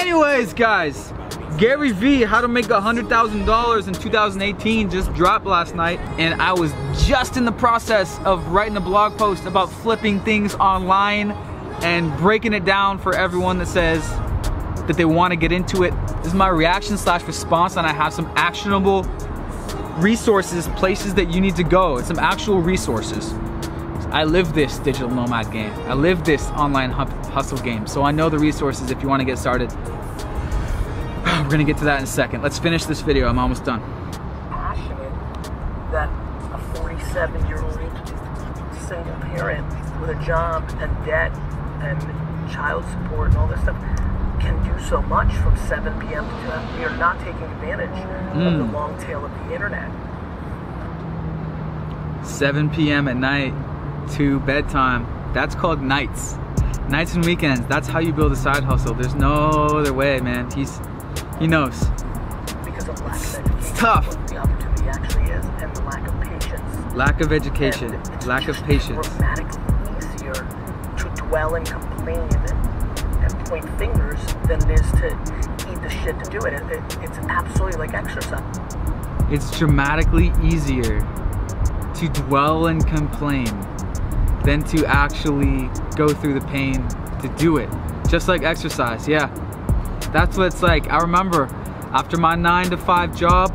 Anyways, guys, Gary Vee, How to Make $100,000 in 2018 just dropped last night, and I was just in the process of writing a blog post about flipping things online and breaking it down for everyone that says that they want to get into it. This is my reaction / response, and I have some actionable resources, places that you need to go. It's some actual resources. I live this digital nomad game. I live this online hustle game. So I know the resources if you want to get started. We're gonna get to that in a second. Let's finish this video. I'm almost done. Passionate that a 47-year-old single parent with a job and debt and child support and all this stuff can do so much from 7 p.m. to 2. We are not taking advantage of the long tail of the internet. 7 p.m. at night to bedtime. That's called nights. Nights and weekends. That's how you build a side hustle. There's no other way, man. He knows. Because of lack of education. It's tough. What the opportunity actually is, and the lack of patience. Lack of education. Lack of patience. It's dramatically easier to dwell and complain and point fingers than it is to eat the shit to do it. It's absolutely like exercise. It's dramatically easier to dwell and complain than to actually go through the pain to do it. Just like exercise, yeah. That's what it's like. I remember after my 9 to 5 job,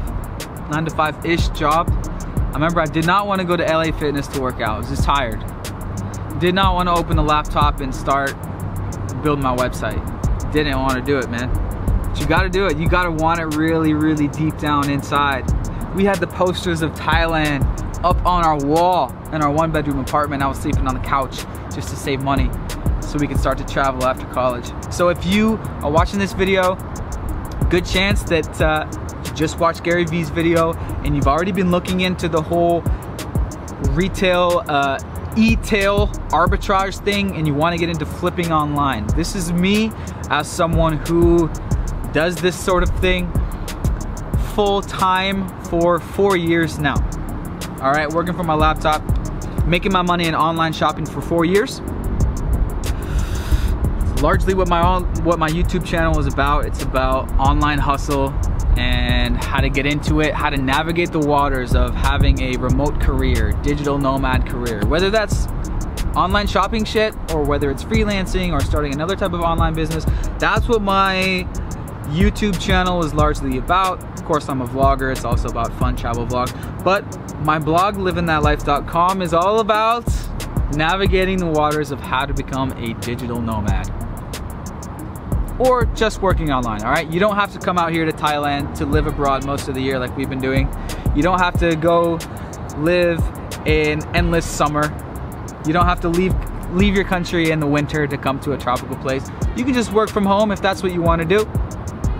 9 to 5-ish job, I remember I did not want to go to LA Fitness to work out. I was just tired. Did not want to open the laptop and start building my website. Didn't want to do it, man. But you gotta do it. You gotta want it really, really deep down inside. We had the posters of Thailand up on our wall in our 1-bedroom apartment. I was sleeping on the couch just to save money so we could start to travel after college. So if you are watching this video, good chance that you just watched Gary Vee's video and you've already been looking into the whole retail, e-tail arbitrage thing, and you want to get into flipping online. This is me as someone who does this sort of thing full time for 4 years now. All right, working from my laptop, making my money in online shopping for 4 years. It's largely what my YouTube channel is about. It's about online hustle and how to get into it, how to navigate the waters of having a remote career, digital nomad career, whether that's online shopping shit or whether it's freelancing or starting another type of online business. That's what my YouTube channel is largely about. Of course, I'm a vlogger. It's also about fun travel vlogs. But my blog, livingthatlife.com, is all about navigating the waters of how to become a digital nomad. Or just working online, all right? You don't have to come out here to Thailand to live abroad most of the year like we've been doing. You don't have to go live in endless summer. You don't have to leave your country in the winter to come to a tropical place. You can just work from home if that's what you want to do.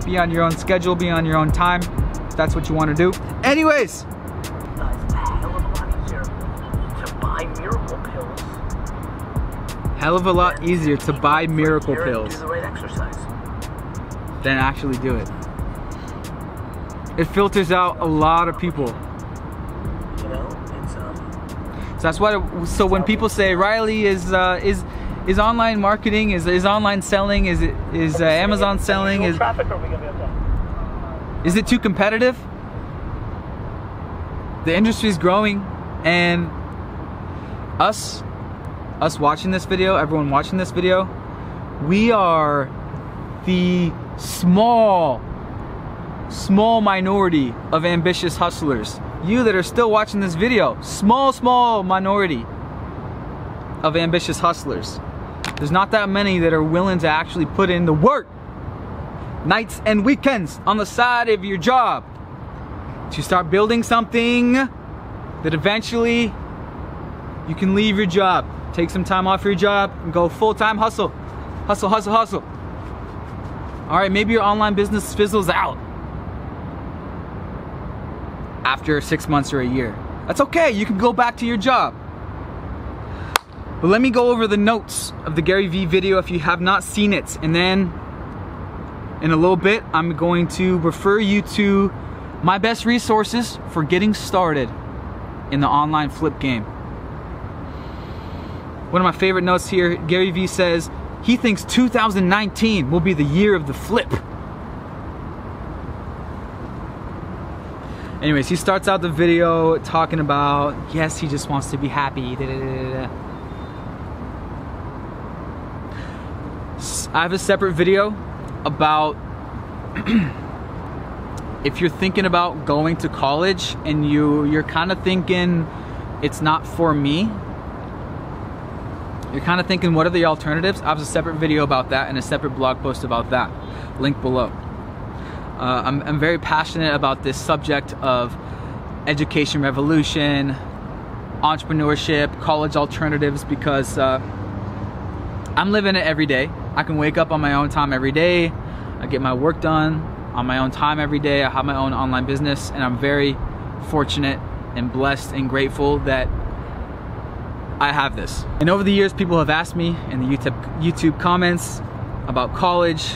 Be on your own schedule, be on your own time, if that's what you want to do. Anyways. It's a hell of a lot easier to buy miracle pills. Hell of a lot easier to buy miracle pills. Do the right exercise. Than actually do it. It filters out a lot of people. You know, it's So that's why. So when people say Riley is online marketing, is online selling, is Amazon selling, is traffic, or are we gonna be okay? Is it too competitive? The industry is growing, and us watching this video, everyone watching this video, we are the small minority of ambitious hustlers. You that are still watching this video, small minority of ambitious hustlers. There's not that many that are willing to actually put in the work, nights and weekends on the side of your job, to start building something that eventually you can leave your job, take some time off your job, and go full-time hustle. All right, maybe your online business fizzles out after 6 months or a year. That's okay, you can go back to your job. But let me go over the notes of the Gary Vee video if you have not seen it. And then in a little bit, I'm going to refer you to my best resources for getting started in the online flip game. One of my favorite notes here, Gary Vee says, he thinks 2019 will be the year of the flip. Anyways, he starts out the video talking about, yes, he just wants to be happy. Da, da, da, da. I have a separate video about if you're thinking about going to college and you're kind of thinking it's not for me. You're kind of thinking, what are the alternatives? I have a separate video about that and a separate blog post about that. Link below. I'm very passionate about this subject of education revolution, entrepreneurship, college alternatives, because I'm living it every day. I can wake up on my own time every day. I get my work done on my own time every day. I have my own online business, and I'm very fortunate and blessed and grateful that I have this. And over the years, people have asked me in the YouTube comments about college.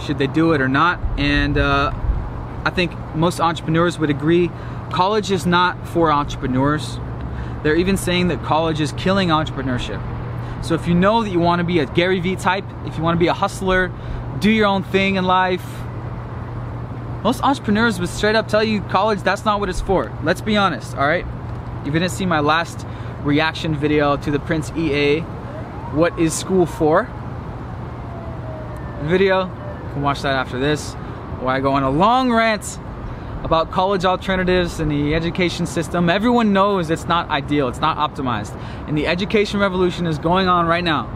Should they do it or not? And I think most entrepreneurs would agree college is not for entrepreneurs. They're even saying that college is killing entrepreneurship. So if you know that you want to be a Gary Vee type, if you want to be a hustler, do your own thing in life, most entrepreneurs would straight up tell you college, that's not what it's for. Let's be honest, all right? If you didn't see my last reaction video to the Prince EA, what is school for? Video, you can watch that after this, where I go on a long rant about college alternatives and the education system. Everyone knows it's not ideal, it's not optimized. And the education revolution is going on right now.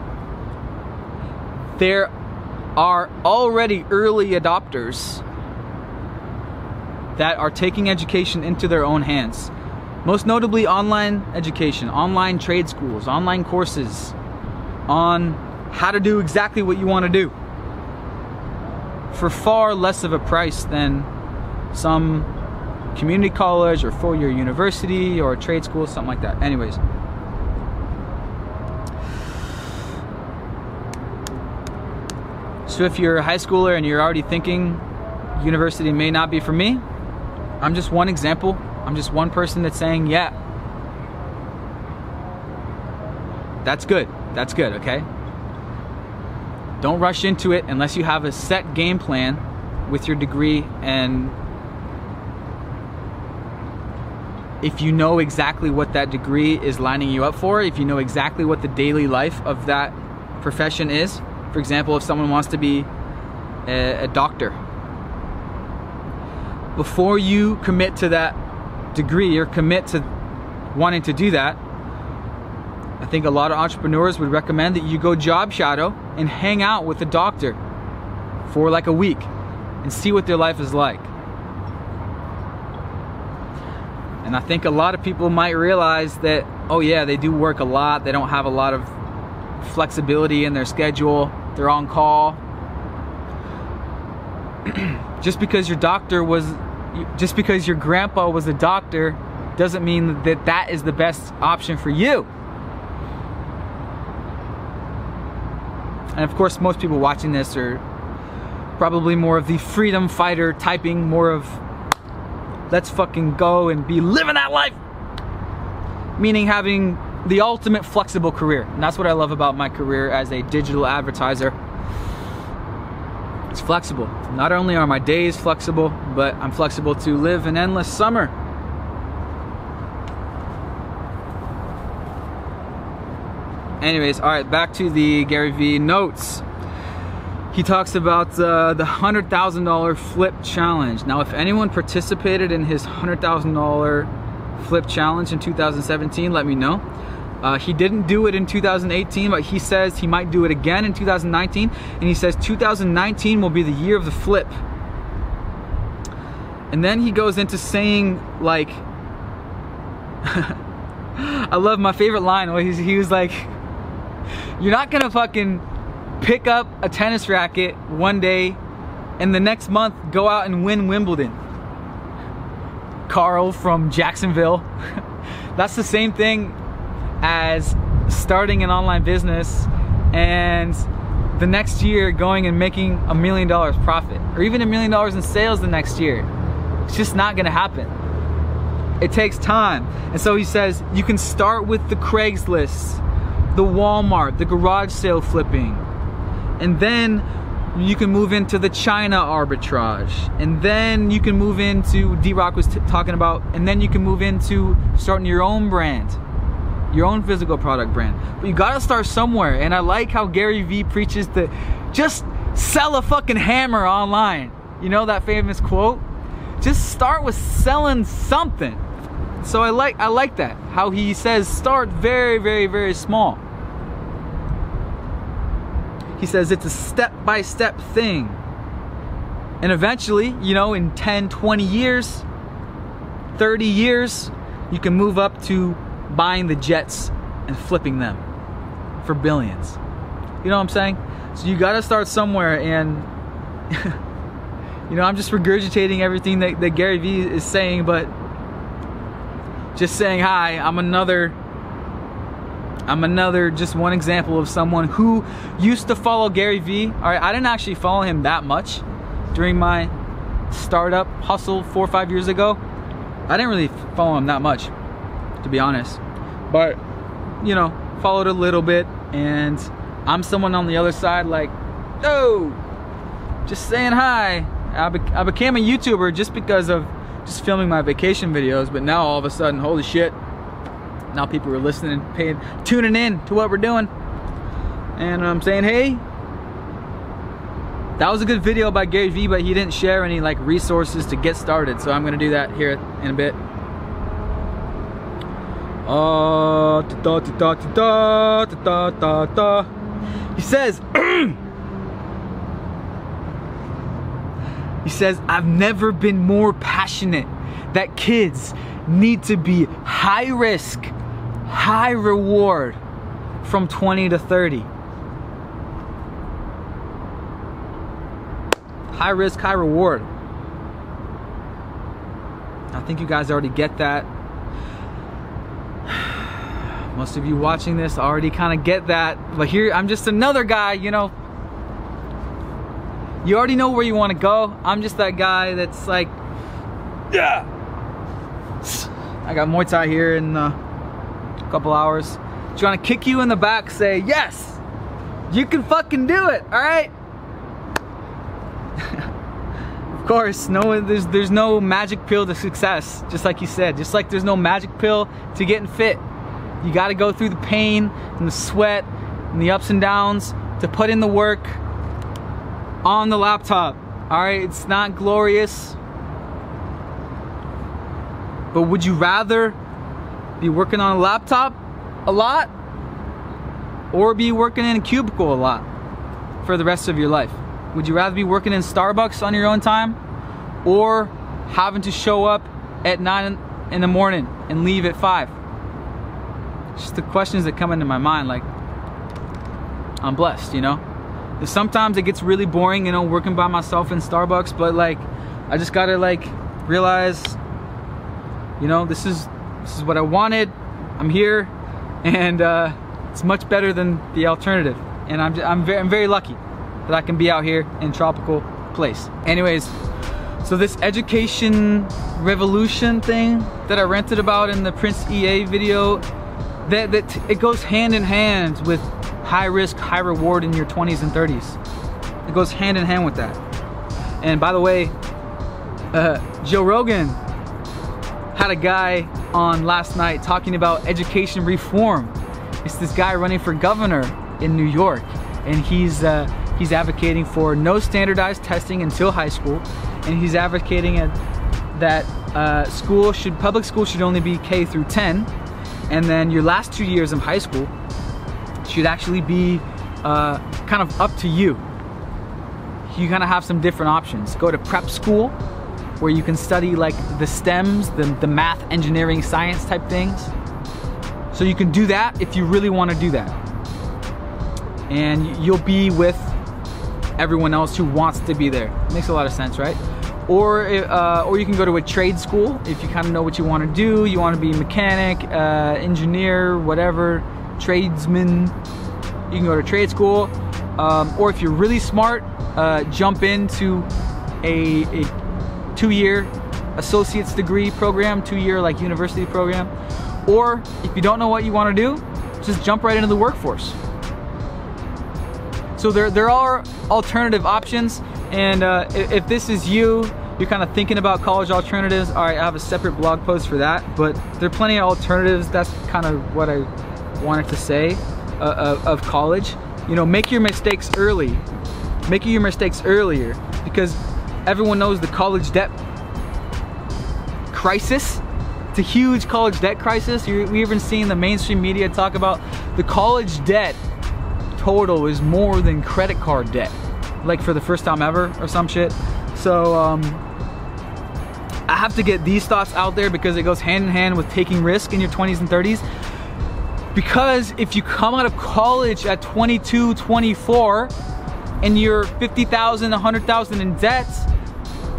There are already early adopters that are taking education into their own hands. Most notably online education, online trade schools, online courses on how to do exactly what you want to do for far less of a price than some community college or four-year university or trade school, something like that. Anyways. So if you're a high schooler and you're already thinking university may not be for me, I'm just one example. I'm just one person that's saying, yeah, that's good, okay? Don't rush into it unless you have a set game plan with your degree, and if you know exactly what that degree is lining you up for, if you know exactly what the daily life of that profession is. For example, if someone wants to be a doctor, before you commit to that degree or commit to wanting to do that, I think a lot of entrepreneurs would recommend that you go job shadow and hang out with a doctor for like a week and see what their life is like. And I think a lot of people might realize that, oh yeah, they do work a lot, they don't have a lot of flexibility in their schedule, they're on call. Just because your grandpa was a doctor doesn't mean that that is the best option for you. And of course, most people watching this are probably more of the freedom fighter typing, more of let's fucking go and be living that life. Meaning having the ultimate flexible career. And that's what I love about my career as a digital advertiser. It's flexible. Not only are my days flexible, but I'm flexible to live an endless summer. Anyways, all right, back to the Gary Vee notes. He talks about the $100,000 flip challenge. Now, if anyone participated in his $100,000 flip challenge in 2017, let me know. He didn't do it in 2018, but he says he might do it again in 2019. And he says 2019 will be the year of the flip. And then he goes into saying, like, I love my favorite line where he was like, you're not gonna fucking pick up a tennis racket one day and the next month go out and win Wimbledon. Carl from Jacksonville. That's the same thing as starting an online business and the next year going and making $1 million profit, or even $1 million in sales the next year. It's just not gonna happen. It takes time. And so he says you can start with the Craigslist, the Walmart, the garage sale flipping, and then you can move into the China arbitrage, and then you can move into, D-Rock was talking about, and then you can move into starting your own brand, your own physical product brand. But you gotta start somewhere, and I like how Gary Vee preaches that just sell a fucking hammer online. You know that famous quote? Just start with selling something. So I like that, how he says start very, very, very small. He says it's a step-by-step thing. And eventually, you know, in 10, 20 years, 30 years, you can move up to buying the jets and flipping them for billions. You know what I'm saying? So you gotta start somewhere, and you know, I'm just regurgitating everything that Gary Vee is saying, but just saying hi. I'm another just one example of someone who used to follow Gary Vee. All right, I didn't actually follow him that much during my startup hustle 4 or 5 years ago. I didn't really follow him that much, to be honest. But, you know, followed a little bit, and I'm someone on the other side like, oh, just saying hi. I became a YouTuber just because of just filming my vacation videos, but now all of a sudden, holy shit, now people are listening, tuning in to what we're doing. And I'm saying, hey, that was a good video by Gary Vee, but he didn't share any like resources to get started, so I'm gonna do that here in a bit. He says, he says, I've never been more passionate that kids need to be high risk, high reward from 20 to 30. High risk, high reward. I think you guys already get that. Most of you watching this already kind of get that. But here, I'm just another guy, you know. You already know where you want to go. I'm just that guy that's like, yeah. I got Muay Thai here in a couple hours. Trying to kick you in the back, say, yes, you can fucking do it, all right? Of course, no, there's no magic pill to success, just like you said. Just like there's no magic pill to getting fit. You got to go through the pain and the sweat and the ups and downs to put in the work on the laptop. All right, it's not glorious. But would you rather be working on a laptop a lot or be working in a cubicle a lot for the rest of your life? Would you rather be working in Starbucks on your own time or having to show up at 9 in the morning and leave at 5? It's just the questions that come into my mind. Like, I'm blessed, you know? Sometimes it gets really boring, you know, working by myself in Starbucks, but like, I just gotta like realize, you know, this is what I wanted. I'm here, and it's much better than the alternative. And I'm very lucky that I can be out here in tropical place. Anyways, so this education revolution thing that I ranted about in the Prince EA video, that it goes hand in hand with high risk, high reward in your 20s and 30s. It goes hand in hand with that. And by the way, Joe Rogan had a guy on last night talking about education reform. It's this guy running for governor in New York, and he's advocating for no standardized testing until high school, and he's advocating that public school should only be K through 10, and then your last 2 years of high school should actually be kind of up to you. You kind of have some different options. Go to prep school, where you can study like the STEMs, the math, engineering, science type things. So you can do that if you really want to do that. And you'll be with everyone else who wants to be there. Makes a lot of sense, right? Or you can go to a trade school if you kind of know what you want to do. You want to be a mechanic, engineer, whatever, tradesman. You can go to trade school. Or if you're really smart, jump into a 2-year associate's degree program, 2-year like university program. Or if you don't know what you want to do, just jump right into the workforce. So So there are alternative options, and if this is you, you're kind of thinking about college alternatives, all right, I have a separate blog post for that, but there are plenty of alternatives. That's kind of what I wanted to say of college. You know, make your mistakes early. Make your mistakes earlier, because everyone knows the college debt crisis. It's a huge college debt crisis. We even seen the mainstream media talk about the college debt total is more than credit card debt, like for the first time ever or some shit. So I have to get these thoughts out there because it goes hand in hand with taking risk in your 20s and 30s. Because if you come out of college at 22, 24, and you're 50,000, 100,000 in debt,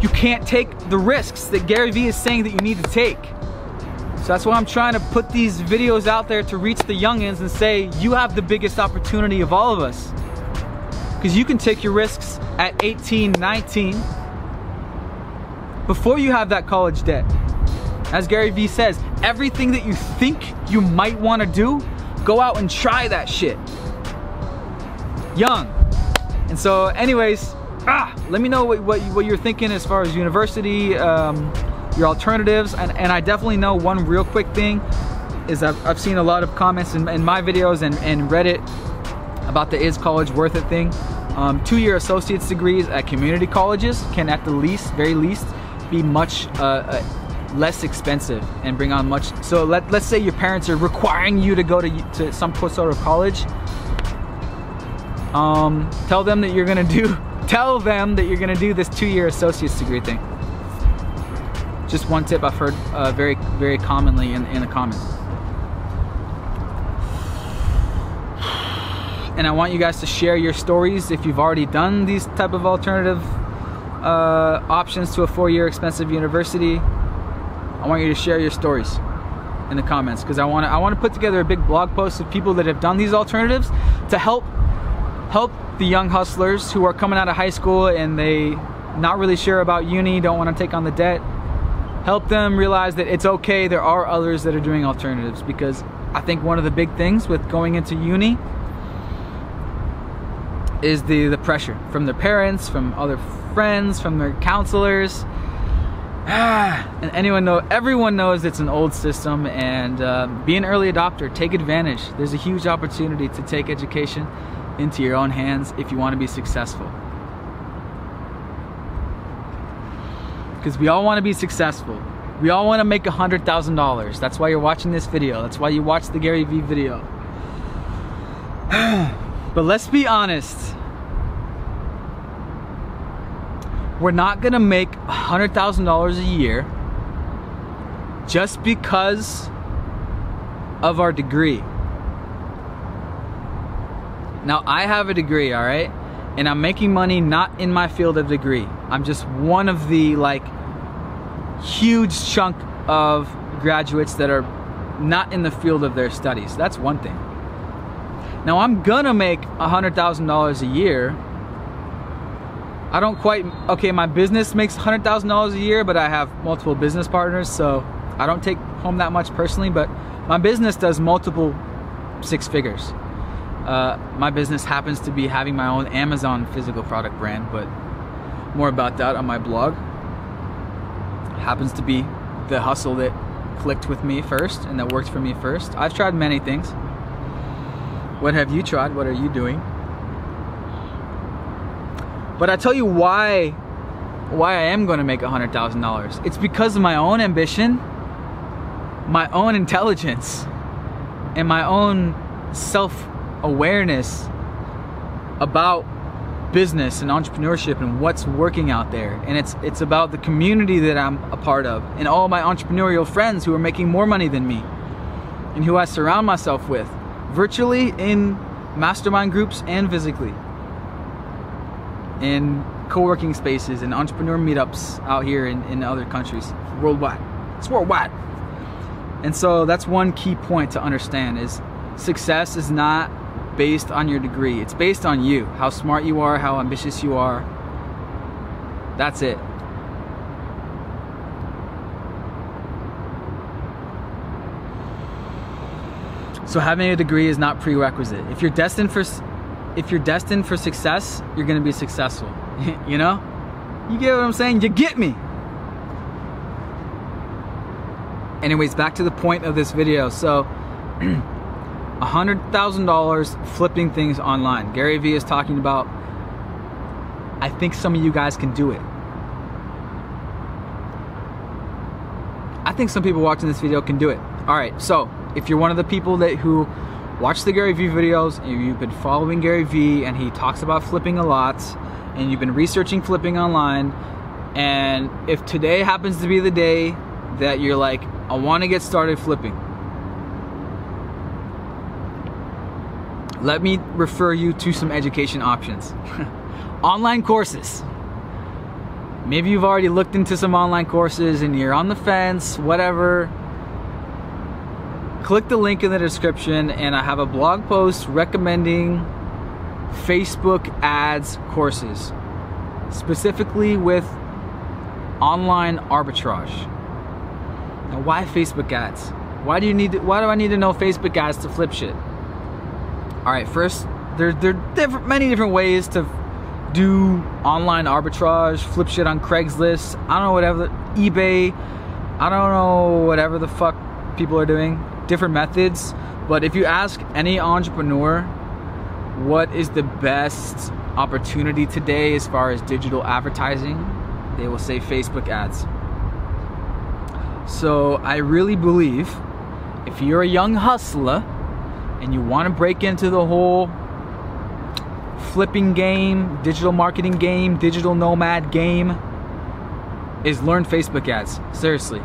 you can't take the risks that Gary Vee is saying that you need to take. So that's why I'm trying to put these videos out there to reach the youngins and say, you have the biggest opportunity of all of us. Because you can take your risks at 18, 19, before you have that college debt. As Gary Vee says, everything that you think you might want to do, go out and try that shit. Young. And so anyways, let me know what you're thinking as far as university, your alternatives. And I definitely know one real quick thing is I've seen a lot of comments in my videos and Reddit about the is college worth it thing. 2-year associate's degrees at community colleges can at the least, very least, be much less expensive and bring on much. So let's say your parents are requiring you to go to some sort of college. Tell them that you're gonna do this 2-year associate's degree thing. Just one tip I've heard very, very commonly in the comments. And I want you guys to share your stories if you've already done these type of alternative options to a 4-year expensive university. I want you to share your stories in the comments, because I want to put together a big blog post of people that have done these alternatives to help the young hustlers who are coming out of high school and they not really sure about uni, don't want to take on the debt. Help them realize that it's okay, there are others that are doing alternatives. Because I think one of the big things with going into uni is the pressure from their parents, from other friends, from their counselors. And everyone knows it's an old system, and be an early adopter, take advantage. There's a huge opportunity to take education into your own hands if you want to be successful. Because we all want to be successful. We all want to make $100,000. That's why you're watching this video. That's why you watch the Gary Vee video. But let's be honest. We're not gonna make $100,000 a year just because of our degree. Now, I have a degree, all right? And I'm making money not in my field of degree. I'm just one of the huge chunk of graduates that are not in the field of their studies. That's one thing. Now, I'm gonna make $100,000 a year. I don't quite, okay, my business makes $100,000 a year, but I have multiple business partners, so I don't take home that much personally, but my business does multiple 6 figures. My business happens to be having my own Amazon physical product brand, but more about that on my blog. Happens to be the hustle that clicked with me first and that worked for me first. I've tried many things. What have you tried? What are you doing? But I tell you why I am going to make $100,000. It's because of my own ambition, my own intelligence, and my own self-awareness about business and entrepreneurship and what's working out there. And it's about the community that I'm a part of and all my entrepreneurial friends who are making more money than me and who I surround myself with virtually, in mastermind groups, and physically in co-working spaces and entrepreneur meetups out here in other countries worldwide. It's worldwide. And so that's one key point to understand, is success is not based on your degree. It's based on you, how smart you are, how ambitious you are. That's it. So having a degree is not prerequisite. If you're destined for if you're destined for success, you're gonna be successful. You know? You get what I'm saying? You get me? Anyways, back to the point of this video. So, $100,000 flipping things online. Gary Vee is talking about, I think some of you guys can do it. I think some people watching this video can do it. All right, so if you're one of the people who watch the Gary Vee videos, and you've been following Gary Vee and he talks about flipping a lot, and you've been researching flipping online, and if today happens to be the day that you're like, I want to get started flipping, let me refer you to some education options. Online courses. Maybe you've already looked into some online courses and you're on the fence, whatever. Click the link in the description and I have a blog post recommending Facebook ads courses, specifically with online arbitrage. Now, why Facebook ads? Why do I need to know Facebook ads to flip shit? All right, first, there are many different ways to do online arbitrage, flip shit on Craigslist, I don't know, whatever, eBay, I don't know, whatever the fuck people are doing, different methods. But if you ask any entrepreneur what is the best opportunity today as far as digital advertising, they will say Facebook ads. So I really believe if you're a young hustler and you want to break into the whole flipping game, digital marketing game, digital nomad game, is learn Facebook ads. Seriously,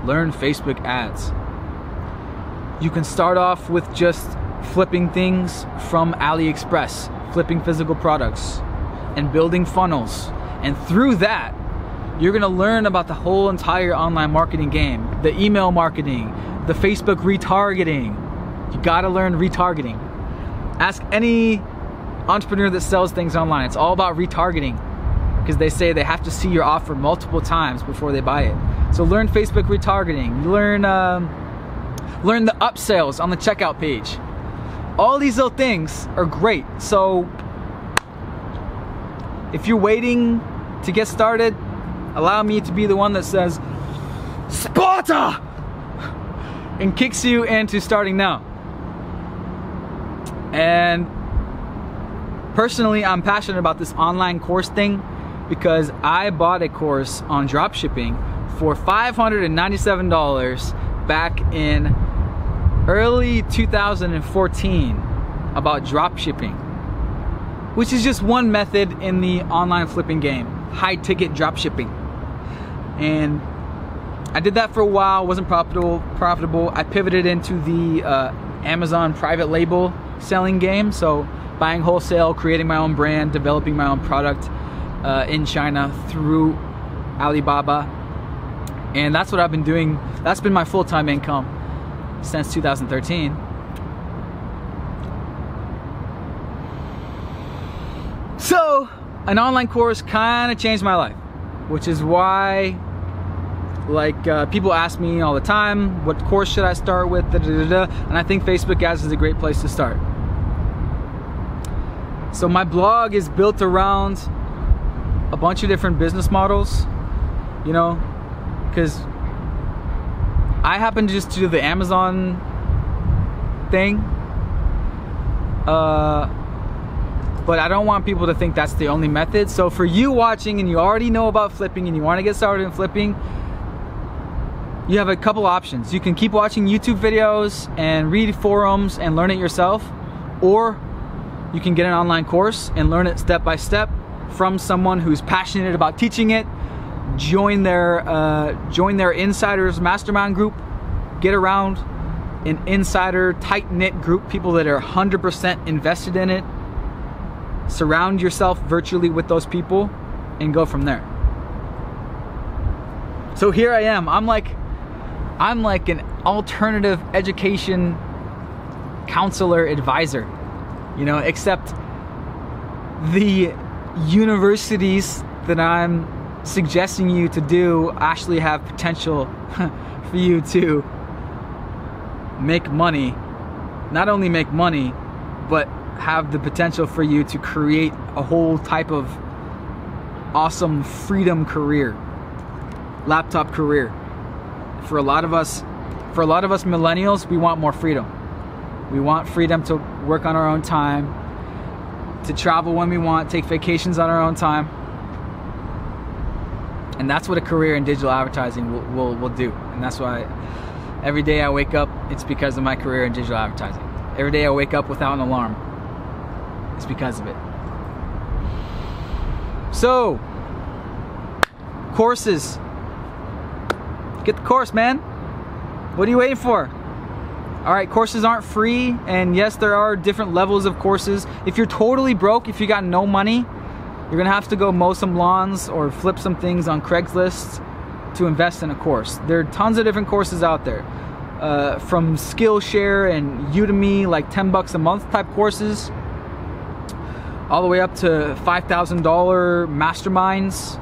learn Facebook ads. You can start off with just flipping things from AliExpress, flipping physical products and building funnels. And through that, you're gonna learn about the whole entire online marketing game, the email marketing, the Facebook retargeting. You gotta learn retargeting. Ask any entrepreneur that sells things online. It's all about retargeting because they say they have to see your offer multiple times before they buy it. So learn Facebook retargeting. Learn the upsells on the checkout page. All these little things are great. So if you're waiting to get started, allow me to be the one that says Sparta and kicks you into starting now. And personally, I'm passionate about this online course thing because I bought a course on dropshipping for $597 back in early 2014 about dropshipping, which is just one method in the online flipping game, high ticket dropshipping. And I did that for a while, wasn't profitable. I pivoted into the Amazon private label selling game, so buying wholesale, creating my own brand, developing my own product in China through Alibaba. And that's what I've been doing. That's been my full-time income since 2013. So an online course kind of changed my life, which is why, like, people ask me all the time, what course should I start with, and I think Facebook ads is a great place to start. So my blog is built around a bunch of different business models, you know, because I happen to just do the Amazon thing, but I don't want people to think that's the only method. So for you watching and you already know about flipping and you want to get started in flipping, you have a couple options. You can keep watching YouTube videos and read forums and learn it yourself, or you can get an online course and learn it step by step from someone who's passionate about teaching it. Join their insiders mastermind group. Get around an insider tight-knit group, people that are 100% invested in it. Surround yourself virtually with those people and go from there. So here I am. I'm like an alternative education counselor advisor, you know, except the universities that I'm suggesting you to do actually have potential for you to make money. Not only make money, but have the potential for you to create a whole type of awesome freedom career, laptop career. For a lot of us millennials, we want more freedom. We want freedom to work on our own time, to travel when we want, take vacations on our own time. And that's what a career in digital advertising will do. And that's why every day I wake up, it's because of my career in digital advertising. Every day I wake up without an alarm, it's because of it. So, courses. Get the course, man. What are you waiting for? All right, courses aren't free, and yes, there are different levels of courses. If you're totally broke, if you got no money, you're gonna have to go mow some lawns or flip some things on Craigslist to invest in a course. There are tons of different courses out there, from Skillshare and Udemy, like 10 bucks a month type courses, all the way up to $5,000 masterminds,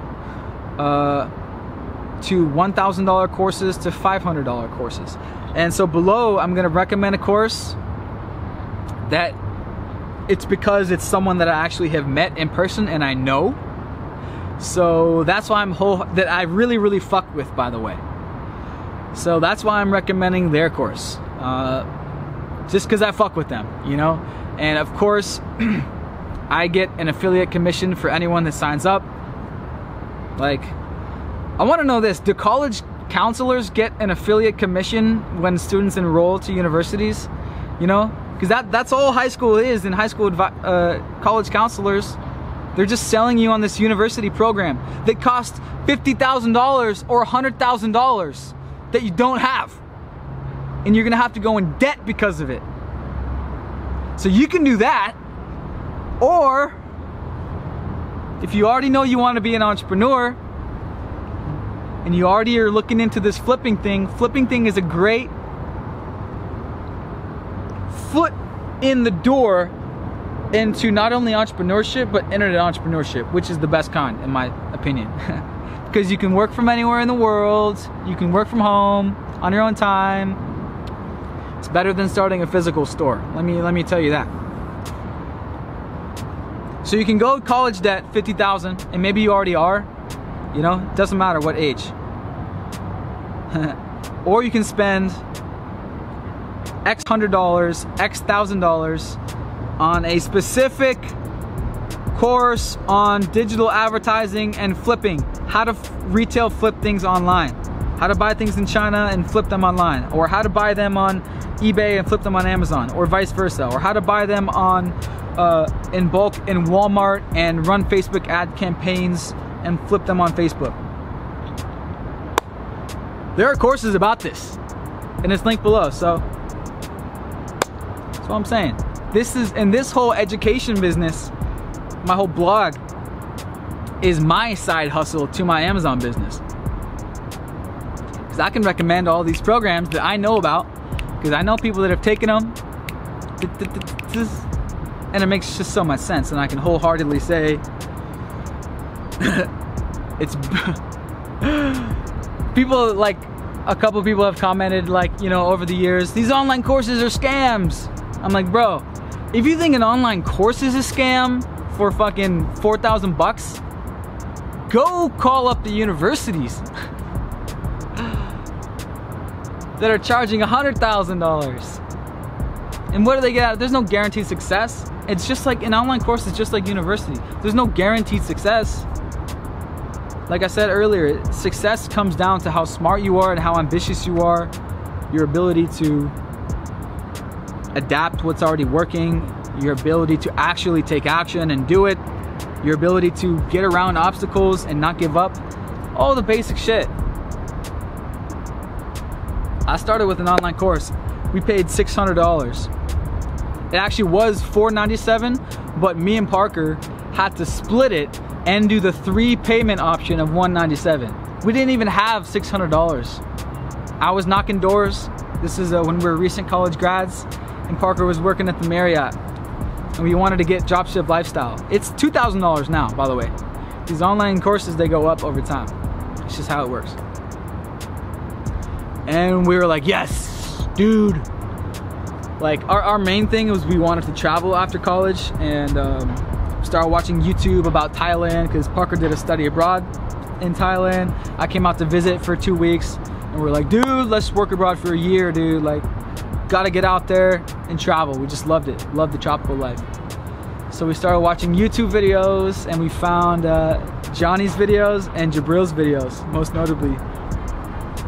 to $1,000 courses to $500 courses. And so below, I'm gonna recommend a course that it's because it's someone that I actually have met in person and I know. So that's why that I really, really fuck with, by the way. So that's why I'm recommending their course. Just because I fuck with them, you know? And of course, I get an affiliate commission for anyone that signs up. Like, I want to know this: do college counselors get an affiliate commission when students enroll to universities? You know, because that's all high school is. In high school, college counselors, they're just selling you on this university program that costs $50,000 or $100,000 that you don't have, and you're gonna have to go in debt because of it. So you can do that, or if you already know you want to be an entrepreneur and you already are looking into this flipping thing is a great foot in the door into not only entrepreneurship but internet entrepreneurship, which is the best kind in my opinion. Because you can work from anywhere in the world, you can work from home on your own time. It's better than starting a physical store. Let me tell you that. So you can go college debt, $50,000, and maybe you already are, you know, it doesn't matter what age. Or you can spend X $100, X $1,000 on a specific course on digital advertising and flipping. How to retail flip things online. How to buy things in China and flip them online. Or how to buy them on eBay and flip them on Amazon, or vice versa. Or how to buy them on in bulk in Walmart and run Facebook ad campaigns and flip them on Facebook. There are courses about this, and it's linked below. So that's what I'm saying. This whole education business, my whole blog, is my side hustle to my Amazon business. Because I can recommend all these programs that I know about, because I know people that have taken them, and it makes just so much sense, and I can wholeheartedly say it's people, like a couple people have commented, like, you know, over the years, these online courses are scams. I'm like, bro, if you think an online course is a scam for fucking 4,000 bucks, go call up the universities that are charging $100,000. And what do they get out of it? There's no guaranteed success. It's just like an online course is just like university. There's no guaranteed success. Like I said earlier, success comes down to how smart you are and how ambitious you are, your ability to adapt what's already working, your ability to actually take action and do it, your ability to get around obstacles and not give up, all the basic shit. I started with an online course. We paid $600. It actually was $497, but me and Parker had to split it and do the 3 payment option of $197. We didn't even have $600. I was knocking doors. This is when we were recent college grads, and Parker was working at the Marriott, and we wanted to get dropship lifestyle. It's $2,000 now, by the way. These online courses, they go up over time. It's just how it works. And we were like, yes, dude, Like our main thing was we wanted to travel after college, and started watching YouTube about Thailand because Parker did a study abroad in Thailand. I came out to visit for 2 weeks, and we're like, dude, let's work abroad for a year, dude. Like, gotta get out there and travel. We just loved it, loved the tropical life. So we started watching YouTube videos, and we found Johnny's videos and Jabril's videos, most notably.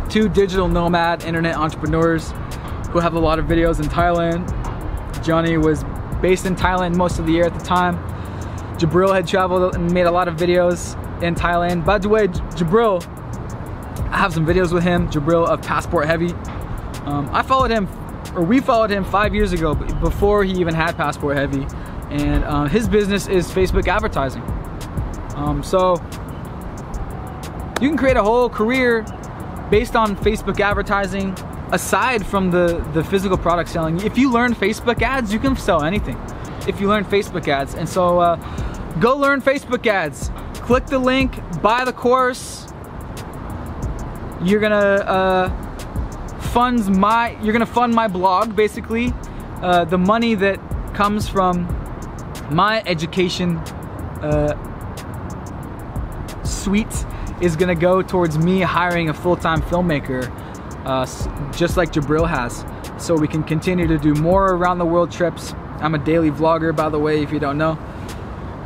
2 digital nomad internet entrepreneurs who have a lot of videos in Thailand. Johnny was based in Thailand most of the year at the time. Jabril had traveled and made a lot of videos in Thailand. By the way, Jabril, I have some videos with him, Jabril of Passport Heavy. I followed him, or we followed him 5 years ago, before he even had Passport Heavy. And his business is Facebook advertising. So you can create a whole career based on Facebook advertising, aside from the physical product selling. If you learn Facebook ads, you can sell anything if you learn Facebook ads. And so go learn Facebook ads. Click the link, buy the course. You're gonna fund my blog, basically. The money that comes from my education suite is gonna go towards me hiring a full-time filmmaker, just like Jabril has, so we can continue to do more around the world trips. I'm a daily vlogger, by the way, if you don't know.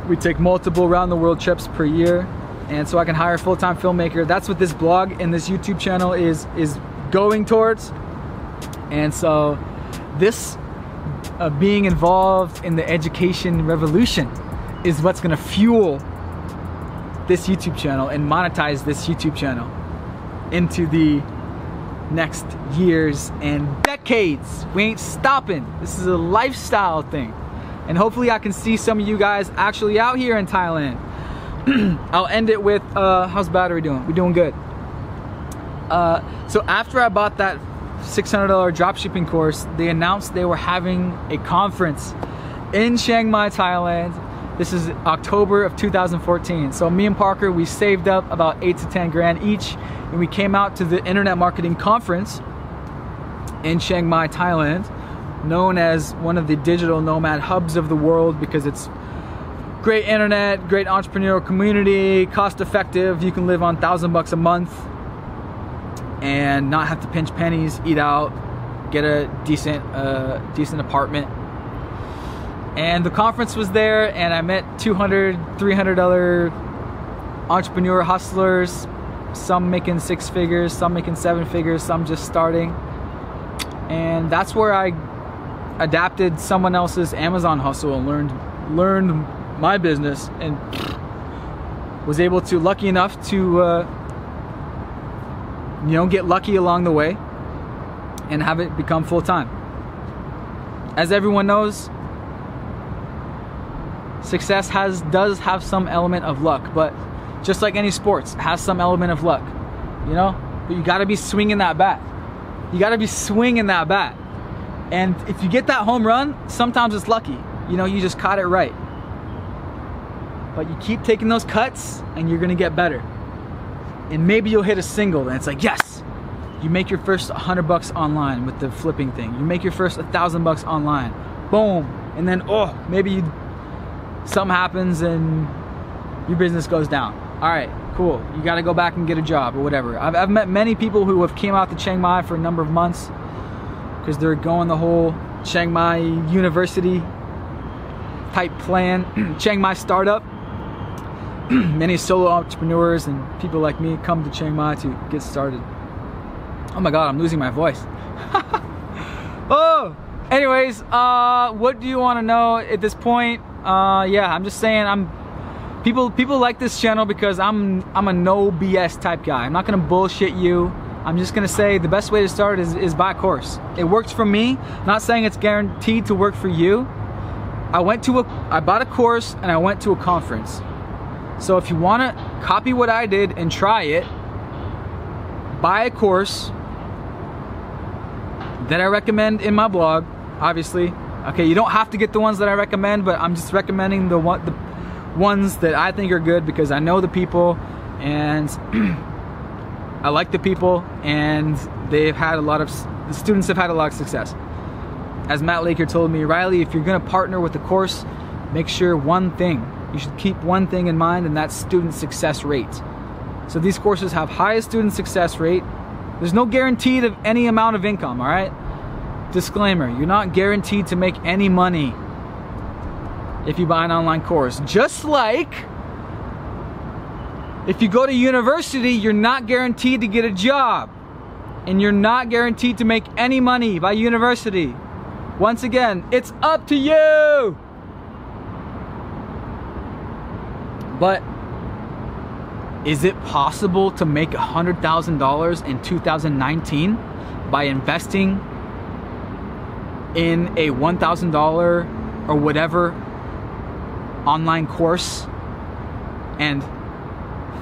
We take multiple around the world trips per year, and so I can hire a full-time filmmaker. That's what this blog and this YouTube channel is going towards. And so this being involved in the education revolution is what's gonna fuel this YouTube channel and monetize this YouTube channel into the next years and decades. We ain't stopping. This is a lifestyle thing. And hopefully I can see some of you guys actually out here in Thailand. I'll end it with, how's battery doing? We're doing good. So after I bought that $600 dropshipping course, they announced they were having a conference in Chiang Mai, Thailand. This is October of 2014. So me and Parker, we saved up about 8 to 10 grand each, and we came out to the Internet Marketing Conference in Chiang Mai, Thailand, known as one of the digital nomad hubs of the world because it's great internet, great entrepreneurial community, cost effective. You can live on $1,000 a month and not have to pinch pennies, eat out, get a decent apartment. And the conference was there, and I met $200, $300 entrepreneur hustlers, some making 6 figures, some making 7 figures, some just starting. And that's where I adapted someone else's Amazon hustle and learned my business, and was able to, lucky enough to get lucky along the way and have it become full-time. As everyone knows, success does have some element of luck, but just like any sports, it has some element of luck, but you gotta be swinging that bat. You gotta be swinging that bat. And if you get that home run, sometimes it's lucky, you just caught it right. But you keep taking those cuts and you're gonna get better. And maybe you'll hit a single and it's like, yes! You make your first $100 online with the flipping thing. You make your first $1,000 online. Boom! And then, maybe something happens and your business goes down. All right, cool. You got to go back and get a job or whatever. I've met many people who have came out to Chiang Mai for a number of months because they're going the whole Chiang Mai University type plan, Chiang Mai startup. Many solo entrepreneurs and people like me come to Chiang Mai to get started. Oh my God, I'm losing my voice. Anyways, what do you want to know at this point? Yeah, I'm just saying, people like this channel because I'm a no BS type guy. I'm not gonna bullshit you. I'm just gonna say the best way to start is buy a course. It worked for me. Not saying it's guaranteed to work for you. I bought a course and I went to a conference. So if you wanna copy what I did and try it, buy a course that I recommend in my blog, obviously. Okay, you don't have to get the ones that I recommend, but I'm just recommending the ones that I think are good because I know the people and I like the people, and the students have had a lot of success. as Matt Laker told me, Riley, if you're gonna partner with the course, make sure one thing, you should keep one thing in mind, and that's student success rate. So these courses have highest student success rate. There's no guarantee of any amount of income, all right? Disclaimer, you're not guaranteed to make any money if you buy an online course. Just like if you go to university, you're not guaranteed to get a job. And you're not guaranteed to make any money by university. Once again, it's up to you. But is it possible to make $100,000 in 2019 by investing in a $1,000 or whatever online course and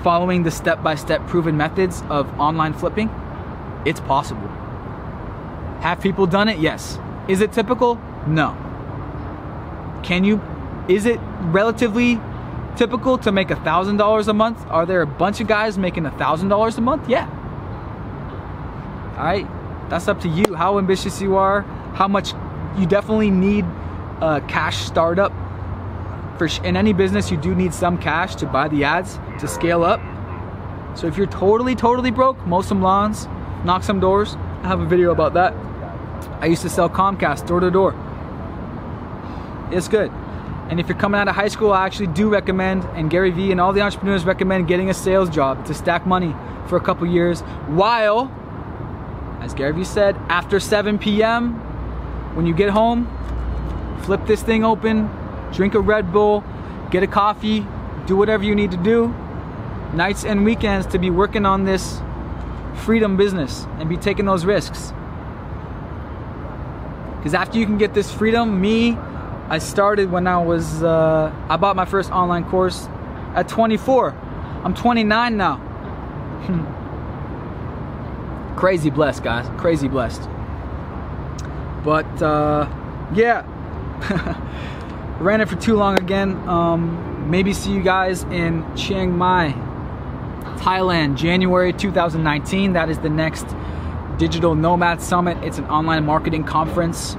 following the step-by-step proven methods of online flipping? It's possible. Have people done it? Yes. Is it typical? No. Is it relatively typical to make $1,000 a month? Are there a bunch of guys making $1,000 a month? Yeah. All right, that's up to you, how ambitious you are, how much you definitely need cash startup. In any business, you do need some cash to buy the ads, to scale up. So if you're totally broke, mow some lawns, knock some doors. I have a video about that. I used to sell Comcast door to door. It's good. And if you're coming out of high school, I actually do recommend, and Gary Vee and all the entrepreneurs recommend, getting a sales job to stack money for a couple years while, as Gary Vee said, after 7 p.m., when you get home, flip this thing open, drink a Red Bull, get a coffee, do whatever you need to do, nights and weekends, to be working on this freedom business and be taking those risks. Because after you can get this freedom, I started when I was, I bought my first online course at 24. I'm 29 now. Crazy blessed, guys, crazy blessed. But yeah, ran it for too long again. Maybe see you guys in Chiang Mai, Thailand, January 2019. That is the next Digital Nomad Summit. It's an online marketing conference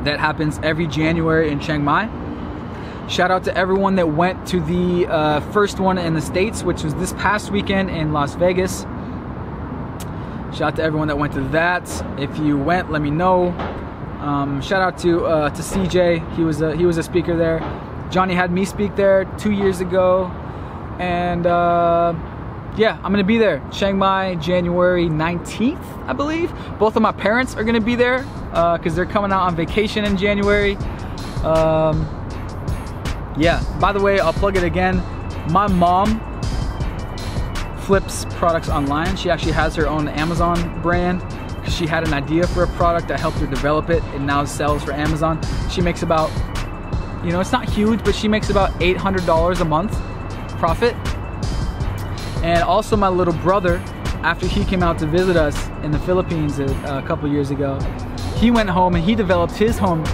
that happens every January in Chiang Mai. Shout out to everyone that went to the first one in the States, which was this past weekend in Las Vegas. Shout out to everyone that went to that. If you went, let me know. Shout out to CJ. He was a speaker there. Johnny had me speak there 2 years ago, and yeah, I'm gonna be there. Chiang Mai, January 19th, I believe. Both of my parents are gonna be there because they're coming out on vacation in January. Yeah, by the way, I'll plug it again. My mom flips products online. She actually has her own Amazon brand because she had an idea for a product. I helped her develop it and now sells for Amazon. She makes about, you know, it's not huge, but she makes about $800 a month profit. And also my little brother, after he came out to visit us in the Philippines a couple years ago, he went home and he developed his own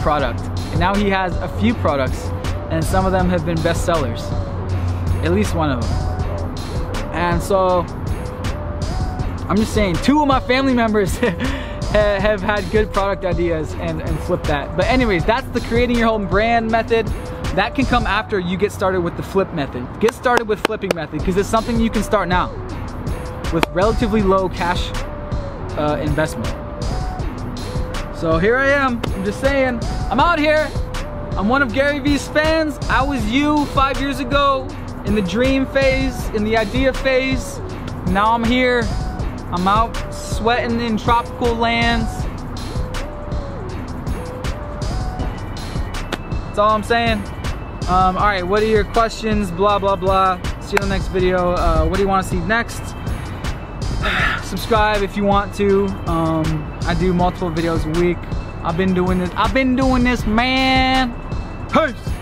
product. And now he has a few products, and some of them have been bestsellers, at least one of them. And so I'm just saying, 2 of my family members have had good product ideas and flipped that. But anyways, that's the creating your own brand method. That can come after you get started with the flip method. Get started with flipping method because it's something you can start now with relatively low cash investment. So here I am. I'm just saying, I'm out here. I'm one of Gary Vee's fans. I was you 5 years ago in the dream phase, in the idea phase. Now I'm here. I'm out sweating in tropical lands. That's all I'm saying. All right, what are your questions? Blah, blah, blah. See you in the next video. What do you want to see next? Subscribe if you want to. I do multiple videos a week. I've been doing this, man. Peace.